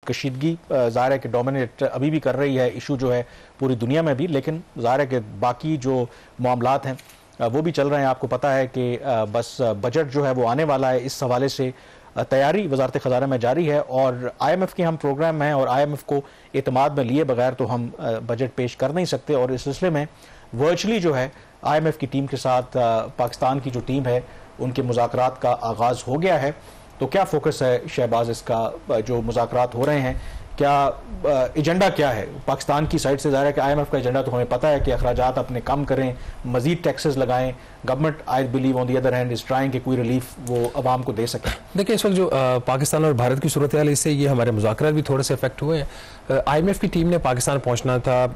कशीदगी ज़ाहिर है कि डोमिनेट अभी भी कर रही है इशू जो है पूरी दुनिया में भी, लेकिन ज़ाहिर है कि बाकी जो मामलात हैं वो भी चल रहे हैं। आपको पता है कि बस बजट जो है वो आने वाला है, इस हवाले से तैयारी वजारत ख़ज़ाना में जारी है और IMF के हम प्रोग्राम हैं और IMF को एतमाद में लिए बगैर तो हम बजट पेश कर नहीं सकते। और इस सिलसिले में वर्चुअली जो है IMF की टीम के साथ पाकिस्तान की जो टीम है उनके मुज़ाकरात का आगाज़ हो गया है। तो क्या फोकस है शहबाज इसका, जो मुज़ाकरात हो रहे हैं, क्या एजेंडा क्या है पाकिस्तान की साइड से? ज़ाहिर है कि IMF का एजेंडा तो हमें पता है कि अखराजात अपने कम करें, मजीद टैक्सेस लगाएं। Government I believe on the other hand is trying कि कोई रिलीफ वो अवाम को दे सके। देखिए, इस वक्त जो पाकिस्तान और भारत की सूरत हाल, इससे ये हमारे मुज़ाकरात भी थोड़े से इफेक्ट हुए हैं। IMF की टीम ने पाकिस्तान पहुंचना था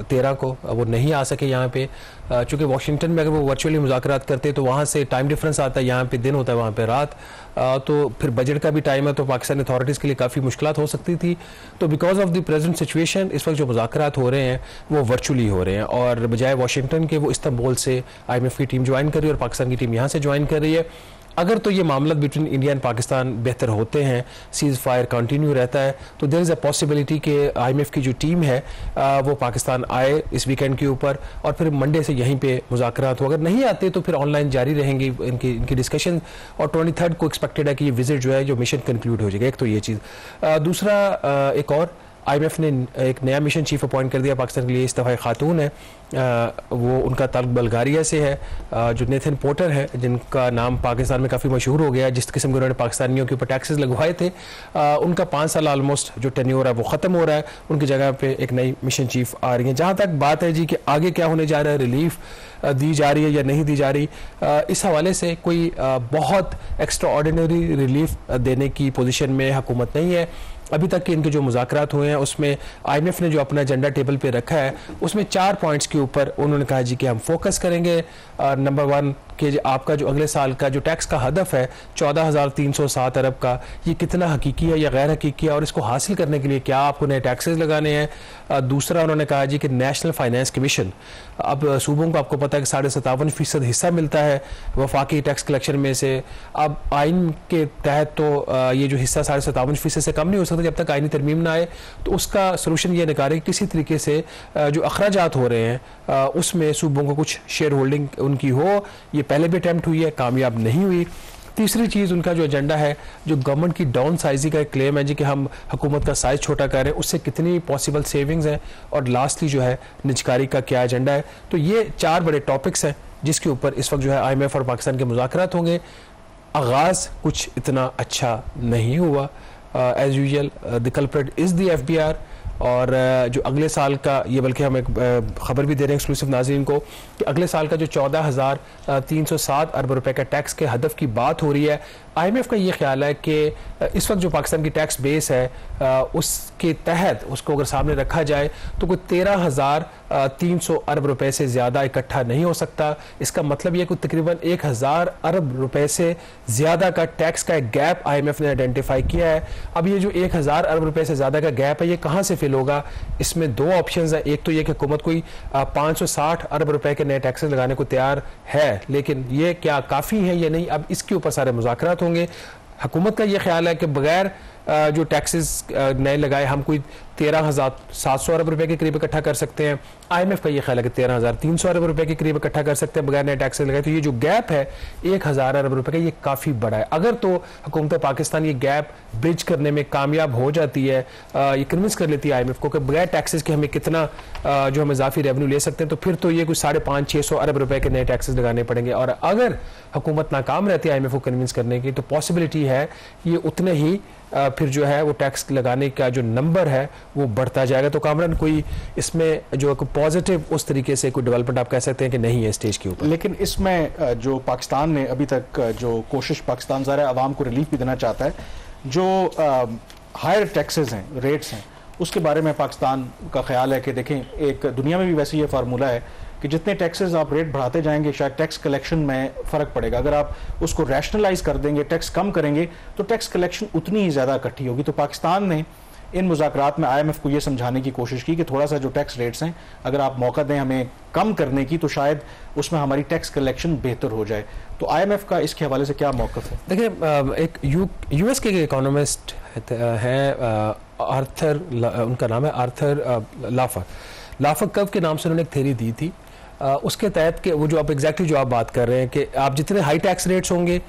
13 को, वो नहीं आ सके यहाँ पे, चूँकि वाशिंगटन में अगर वो वर्चुअली मुज़ाकरात करते तो वहाँ से टाइम डिफरेंस आता है, यहाँ पे दिन होता है, वहाँ पे रात, तो फिर बजट का भी टाइम है, तो पाकिस्तानी अथॉरिटीज़ के लिए काफ़ी मुश्किलात हो सकती थी। तो because of the present situation इस वक्त जो मुज़ाकरात हो रहे हैं वो वर्चुअली हो रहे हैं और बजाय वाशिंगटन के वो इस्तांबुल से IMF की टीम ज्वाइन कर रही है और पाकिस्तान की टीम यहाँ से ज्वाइन कर रही है। अगर तो ये मामला बिटवीन इंडिया एंड पाकिस्तान बेहतर होते हैं, सीज फायर कंटिन्यू रहता है, तो देयर इज़ अ पॉसिबिलिटी कि IMF की जो टीम है वो पाकिस्तान आए इस वीकेंड के ऊपर और फिर मंडे से यहीं पे मुज़ाकरात हो। अगर नहीं आते तो फिर ऑनलाइन जारी रहेंगी इनकी डिस्कशन और 23 को एक्सपेक्टेड है कि ये विजिट जो है, जो मिशन कंक्लूड हो जाएगा। एक तो ये चीज़, दूसरा एक और IMF ने एक नया मिशन चीफ अपॉइंट कर दिया पाकिस्तान के लिए, इस दफ़ा खातून है, वो उनका ताल्लुक बल्गारिया से है, जो नेथन पोर्टर है, जिनका नाम पाकिस्तान में काफ़ी मशहूर हो गया, जिस किस्म के उन्होंने पाकिस्तानियों के ऊपर टैक्सेस लगवाए थे। उनका 5 साल ऑलमोस्ट जो टेन्योर है वो ख़त्म हो रहा है, उनकी जगह पे एक नई मिशन चीफ आ रही है। जहाँ तक बात है जी कि आगे क्या होने जा रहा है, रिलीफ दी जा रही है या नहीं दी जा रही, इस हवाले से कोई बहुत एक्स्ट्रा ऑर्डिनरी रिलीफ देने की पोजीशन में हुकूमत नहीं है। अभी तक के इनके जो मुज़ाकरात हुए हैं उसमें IMF ने जो अपना एजेंडा टेबल पे रखा है उसमें 4 पॉइंट्स के ऊपर उन्होंने कहा जी कि हम फोकस करेंगे। नंबर 1 कि आपका जो अगले साल का जो टैक्स का हदफ है 14,307 अरब का, ये कितना हकीकी है या गैर हकीकी है और इसको हासिल करने के लिए क्या आपको नए टैक्सेस लगाने हैं। दूसरा उन्होंने कहा जी कि नेशनल फाइनेंस कमीशन, अब सूबों को आपको पता है कि 57.5% हिस्सा मिलता है वफाकी टैक्स कलेक्शन में से। अब आइन के तहत तो ये जो हिस्सा 57.5% से कम नहीं हो सकता जब तक आइनी तरमीम ना आए, तो उसका सोल्यूशन ये निकाले कि किसी तरीके से जो अखराजात हो रहे हैं उसमें सूबों को कुछ शेयर होल्डिंग उनकी हो। ये पहले भी अटैम्प्ट हुई है, कामयाब नहीं हुई। तीसरी चीज़ उनका जो एजेंडा है, जो गवर्नमेंट की डाउन साइजिंग का एक क्लेम है जी कि हम हुकूमत का साइज छोटा कर रहे हैं, उससे कितनी पॉसिबल सेविंग्स हैं, और लास्टली जो है निजकारी का क्या एजेंडा है। तो ये 4 बड़े टॉपिक्स हैं जिसके ऊपर इस वक्त जो है IMF और पाकिस्तान के मुज़ाकरात होंगे। आगाज़ कुछ इतना अच्छा नहीं हुआ, as usual the culprit is the FBR, और जो अगले साल का, ये बल्कि हम एक खबर भी दे रहे हैं एक्सक्लूसिव नाज़रीन को कि अगले साल का जो 14,307 अरब रुपए का टैक्स के हदफ की बात हो रही है, IMF का ये ख्याल है कि इस वक्त जो पाकिस्तान की टैक्स बेस है उसके तहत उसको अगर सामने रखा जाए तो कोई 13,300 अरब रुपए से ज़्यादा इकट्ठा नहीं हो सकता। इसका मतलब यह कि तकरीबन 1,000 अरब रुपए से ज़्यादा का टैक्स का एक गैप IMF ने आइडेंटिफाई किया है। अब ये जो 1,000 अरब रुपए से ज़्यादा का गैप है, ये कहाँ से फिल होगा? इसमें 2 ऑप्शन है। एक तो ये कि हुकूमत कोई 560 अरब रुपए के नए टैक्सेस लगाने को तैयार है, लेकिन ये क्या काफ़ी है या नहीं, अब इसके ऊपर सारे मुज़ाकरात होंगे। हुकूमत का ये ख्याल है कि बगैर जो टैक्सेस नए लगाए हम कोई 13,700 अरब रुपए के करीब इकट्ठा कर सकते हैं। IMF का ये ख्याल है कि 13,300 अरब रुपए के करीब इकट्ठा कर सकते हैं बगैर नए टैक्सेस लगाए। तो ये जो गैप है 1,000 अरब रुपए का, ये काफ़ी बड़ा है। अगर तो हुकूमत पाकिस्तान ये गैप ब्रिज करने में कामयाब हो जाती है, ये कन्विंस कर लेती है IMF को कि बगैर टैक्सेस के हमें कितना जो हम इजाफी रेवेन्यू ले सकते हैं, तो फिर तो ये कुछ 550-600 अरब रुपए के नए टैक्सेस लगाने पड़ेंगे। और अगर हुकूमत नाकाम रहती है IMF को कन्विंस करने की, तो पॉसिबिलिटी है ये उतने ही फिर जो है वो टैक्स लगाने का जो नंबर है वो बढ़ता जाएगा। तो कामरान, कोई इसमें जो पॉजिटिव उस तरीके से कोई डेवलपमेंट आप कह सकते हैं कि नहीं है स्टेज के ऊपर? लेकिन इसमें जो पाकिस्तान ने अभी तक जो कोशिश, पाकिस्तान ज़रा आवाम को रिलीफ भी देना चाहता है, जो हायर टैक्सेस हैं, रेट्स हैं, उसके बारे में पाकिस्तान का ख्याल है कि देखें, एक दुनिया में भी वैसे ये फार्मूला है कि जितने टैक्सेस आप रेट बढ़ाते जाएंगे शायद टैक्स कलेक्शन में फ़र्क पड़ेगा। अगर आप उसको रैशनलाइज कर देंगे, टैक्स कम करेंगे, तो टैक्स कलेक्शन उतनी ही ज़्यादा इकट्ठी होगी। तो पाकिस्तान ने इन मुज़ाकरात में IMF को ये समझाने की कोशिश की कि थोड़ा सा जो टैक्स रेट्स हैं, अगर आप मौका दें हमें कम करने की, तो शायद उसमें हमारी टैक्स कलेक्शन बेहतर हो जाए। तो IMF का इसके हवाले से क्या मौक़िफ़ है? देखिए, एक US के इकोनॉमिस्ट हैं आर्थर, उनका नाम है आर्थर लाफर कर्व के नाम से उन्होंने एक थ्योरी दी थी। उसके तहत के वो जो आप एग्जैक्टली जो आप बात कर रहे हैं कि आप जितने हाई टैक्स रेट्स होंगे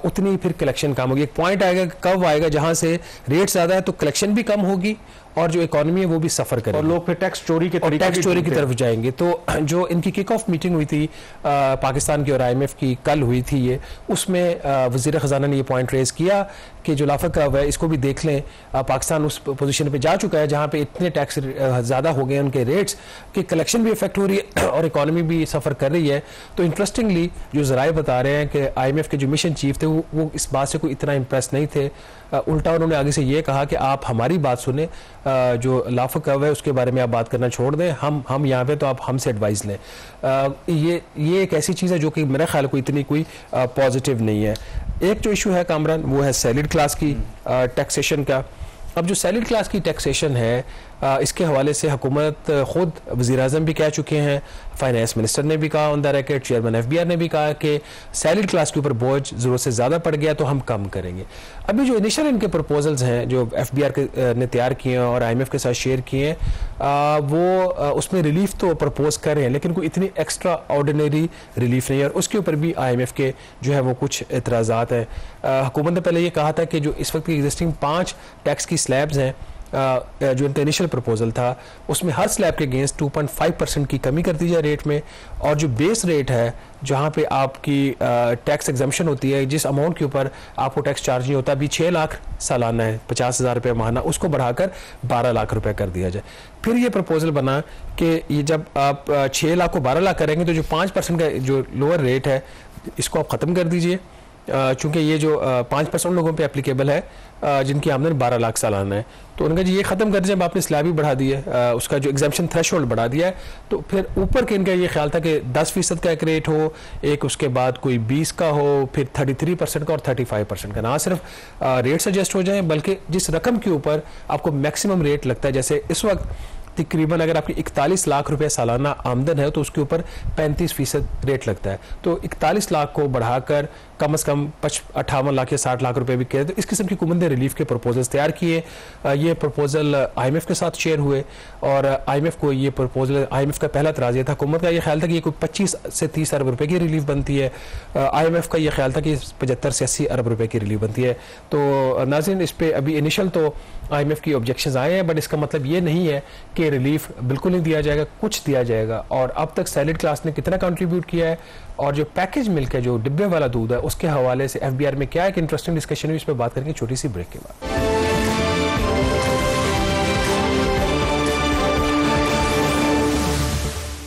उतनी फिर कलेक्शन कम होगी। एक पॉइंट आएगा, कब आएगा जहां से रेट ज़्यादा है तो कलेक्शन भी कम होगी और जो इकोनॉमी है वो भी सफर करेगी और लोग फिर टैक्स चोरी की तरफ जाएंगे। तो जो इनकी किक ऑफ मीटिंग हुई थी पाकिस्तान की और IMF की कल हुई थी ये, उसमें वज़ीर ख़जाना ने ये पॉइंट रेज किया कि जो लाफा कर्व है इसको भी देख लें। पाकिस्तान उस पोजीशन पे जा चुका है जहाँ पे इतने टैक्स ज़्यादा हो गए उनके रेट्स कि कलेक्शन भी इफेक्ट हो रही है और इकोनॉमी भी सफ़र कर रही है। तो इंटरेस्टिंगली जो ज़राए बता रहे हैं कि IMF के जो मिशन चीफ थे वो इस बात से कोई इतना इम्प्रेस नहीं थे। उल्टा उन्होंने आगे से ये कहा कि आप हमारी बात सुने, जो लाफा कर्व है उसके बारे में आप बात करना छोड़ दें, हम यहाँ पे तो आप हमसे एडवाइस लें। ये एक ऐसी चीज़ है जो कि मेरा ख्याल कोई इतनी कोई पॉजिटिव नहीं है। एक जो इशू है कामरान वो है सैलिड क्लास की टैक्सेशन का। अब जो सैलिड क्लास की टैक्सेशन है इसके हवाले से हुकूमत खुद वज़ीर आज़म भी कह चुके हैं, फाइनेंस मिनिस्टर ने भी कहा on the record, chairman FBR ने भी कहा कि सैलिड क्लास के ऊपर बोझ ज़रूरत से ज़्यादा पड़ गया तो हम कम करेंगे। अभी जो इनिशियल इनके प्रपोजल्स हैं जो FBR ने तैयार किए हैं और IMF के साथ शेयर किए हैं वो उसमें रिलीफ तो प्रपोज कर रहे हैं लेकिन कोई इतनी एक्स्ट्रा ऑर्डिनरी रिलीफ नहीं है और उसके ऊपर भी IMF के जो है वो कुछ एतराज़ात हैं। हुकूमत ने पहले ये कहा था कि जो इस वक्त की एग्जिस्टिंग 5 टैक्स की स्लैब्स हैं जो इनका इनिशियल प्रपोजल था उसमें हर स्लैब के अगेंस्ट 2.5% की कमी कर दी जाए रेट में, और जो बेस रेट है जहाँ पे आपकी टैक्स एग्जम्पशन होती है, जिस अमाउंट के ऊपर आपको टैक्स चार्ज नहीं होता, अभी 6 लाख सालाना है, 50,000 रुपये माहाना, उसको बढ़ाकर 12 लाख रुपए कर दिया जाए। फिर ये प्रपोजल बना कि ये जब आप 6 लाख को 12 लाख करेंगे तो जो 5% का जो लोअर रेट है इसको आप ख़त्म कर दीजिए, चूँकि ये जो 5% लोगों पे एप्लीकेबल है जिनकी आमदनी 12 लाख सालाना है। तो उनका जी ये ख़त्म कर दिया, जब आपने स्लैब ही बढ़ा दी है, उसका जो एग्जाम्पशन थ्रेशोल्ड बढ़ा दिया है, तो फिर ऊपर के इनका ये ख्याल था कि 10% का एक रेट हो, एक उसके बाद कोई 20 का हो, फिर 33% का और 35% का। ना सिर्फ रेट सजेस्ट हो जाए बल्कि जिस रकम के ऊपर आपको मैक्सिमम रेट लगता है, जैसे इस वक्त तकरीबन अगर आपकी 41 लाख रुपए सालाना आमदन है तो उसके ऊपर 35% रेट लगता है, तो 41 लाख को बढ़ाकर कम से कम 58 लाख या 60 लाख रुपए भी किए। तो इस किस्म की हुकूमत ने रिलीफ के प्रपोजल्स तैयार किए। ये प्रपोजल IMF के साथ शेयर हुए और IMF को ये प्रपोजल, IMF का पहला एतराज़ ये था, हुकूमत का ये ख्याल था कि ये कोई 25 से 30 अरब रुपए की रिलीफ बनती है, IMF का ये ख्याल था कि 75 से 80 अरब रुपए की रिलीफ बनती है। तो नाज़रीन, इस पर अभी इनिशियल तो IMF की ऑब्जेक्शंस आए हैं, बट इसका मतलब ये नहीं है कि रिलीफ बिल्कुल नहीं दिया जाएगा, कुछ दिया जाएगा। और अब तक सैलिड क्लास ने कितना कंट्रीब्यूट किया है और जो पैकेज मिल्क है, जो डिब्बे वाला दूध है, उसके हवाले से FBR में क्या एक इंटरेस्टिंग डिस्कशन हुई, इस पर बात करेंगे छोटी सी ब्रेक के बाद।